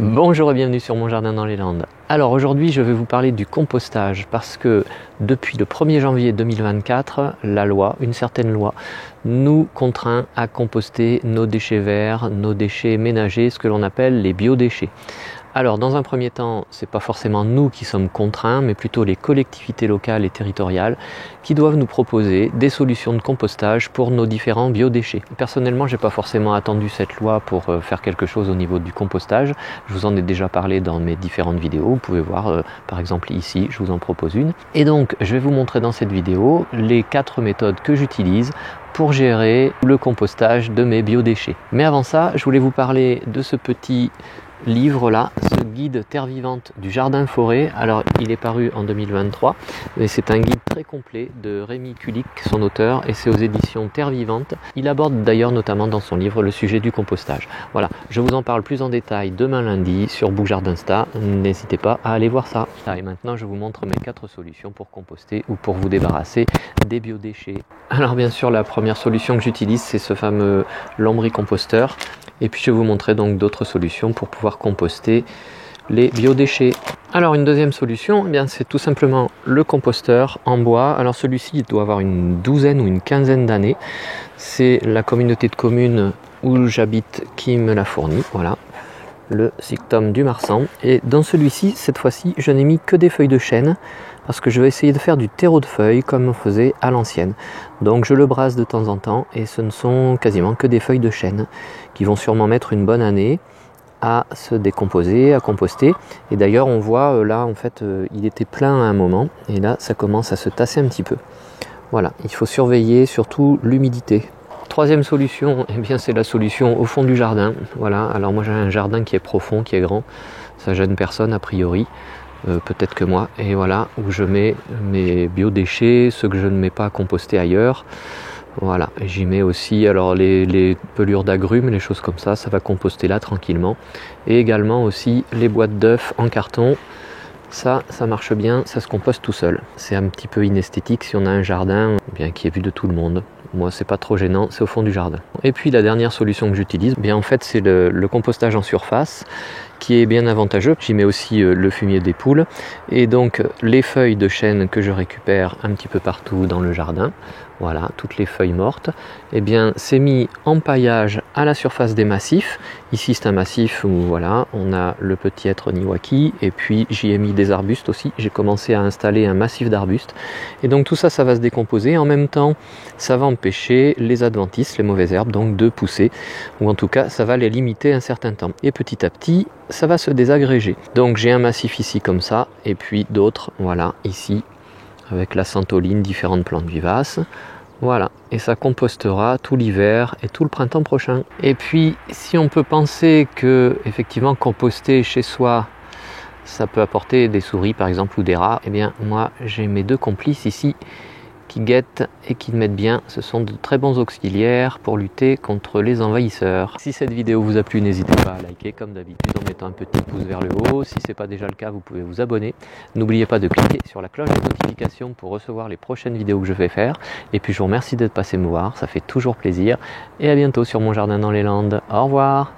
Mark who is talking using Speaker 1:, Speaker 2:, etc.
Speaker 1: Bonjour et bienvenue sur mon jardin dans les Landes. Alors aujourd'hui je vais vous parler du compostage parce que depuis le 1er janvier 2024, la loi, une certaine loi, nous contraint à composter nos déchets verts, nos déchets ménagers, ce que l'on appelle les biodéchets. Alors dans un premier temps, c'est pas forcément nous qui sommes contraints, mais plutôt les collectivités locales et territoriales qui doivent nous proposer des solutions de compostage pour nos différents biodéchets. Personnellement, j'ai pas forcément attendu cette loi pour faire quelque chose au niveau du compostage. Je vous en ai déjà parlé dans mes différentes vidéos. Vous pouvez voir par exemple ici, je vous en propose une. Et donc, je vais vous montrer dans cette vidéo les 4 méthodes que j'utilise pour gérer le compostage de mes biodéchets. Mais avant ça, je voulais vous parler de ce petit livre là, ce guide Terre vivante du jardin forêt. Alors il est paru en 2023, mais c'est un guide très complet de Rémi Kulik, son auteur, et c'est aux éditions Terre vivante. Il aborde d'ailleurs notamment dans son livre le sujet du compostage. Voilà, je vous en parle plus en détail demain lundi sur Boujardinsta, n'hésitez pas à aller voir ça. Et maintenant je vous montre mes 4 solutions pour composter ou pour vous débarrasser des biodéchets. Alors bien sûr la première solution que j'utilise c'est ce fameux lombricomposteur. Et puis je vais vous montrer donc d'autres solutions pour pouvoir composter les biodéchets. Alors une deuxième solution, eh bien, c'est tout simplement le composteur en bois. Alors celui-ci il doit avoir une douzaine ou une quinzaine d'années. C'est la communauté de communes où j'habite qui me l'a fourni. Voilà, le Sictom du Marsan. Et dans celui-ci, cette fois-ci, je n'ai mis que des feuilles de chêne parce que je vais essayer de faire du terreau de feuilles comme on faisait à l'ancienne. Donc je le brasse de temps en temps et ce ne sont quasiment que des feuilles de chêne qui vont sûrement mettre une bonne année à se décomposer, à composter. Et d'ailleurs on voit là en fait il était plein à un moment et là ça commence à se tasser un petit peu. Voilà, il faut surveiller surtout l'humidité. Troisième solution, eh bien c'est la solution au fond du jardin. Voilà, alors moi j'ai un jardin qui est profond, qui est grand, ça gêne personne a priori. Peut-être que moi, et voilà où je mets mes biodéchets, ceux que je ne mets pas à composter ailleurs. Voilà, j'y mets aussi alors les pelures d'agrumes, les choses comme ça va composter là tranquillement. Et également aussi les boîtes d'œufs en carton, ça marche bien, ça se composte tout seul. C'est un petit peu inesthétique si on a un jardin bien qui est vu de tout le monde. Moi c'est pas trop gênant, c'est au fond du jardin. Et puis la dernière solution que j'utilise, bien en fait c'est le compostage en surface qui est bien avantageux. J'y mets aussi le fumier des poules et donc les feuilles de chêne que je récupère un petit peu partout dans le jardin, voilà, toutes les feuilles mortes, et bien c'est mis en paillage à la surface des massifs. Ici c'est un massif où voilà, on a le petit hêtre Niwaki et puis j'y ai mis des arbustes aussi. J'ai commencé à installer un massif d'arbustes et donc tout ça va se décomposer. En même temps ça va empêcher les adventices, les mauvaises herbes donc de pousser, ou en tout cas ça va les limiter un certain temps. Et petit à petit ça va se désagréger. Donc j'ai un massif ici comme ça et puis d'autres, voilà, ici avec la santoline, différentes plantes vivaces. Voilà, et ça compostera tout l'hiver et tout le printemps prochain. Et puis si on peut penser que effectivement composter chez soi ça peut apporter des souris par exemple ou des rats, eh bien moi j'ai mes 2 complices ici qui guettent et qui mettent bien. Ce sont de très bons auxiliaires pour lutter contre les envahisseurs. Si cette vidéo vous a plu, n'hésitez pas à liker comme d'habitude en mettant un petit pouce vers le haut. Si ce n'est pas déjà le cas, vous pouvez vous abonner. N'oubliez pas de cliquer sur la cloche de notification pour recevoir les prochaines vidéos que je vais faire. Et puis je vous remercie d'être passé me voir, ça fait toujours plaisir. Et à bientôt sur mon jardin dans les Landes. Au revoir.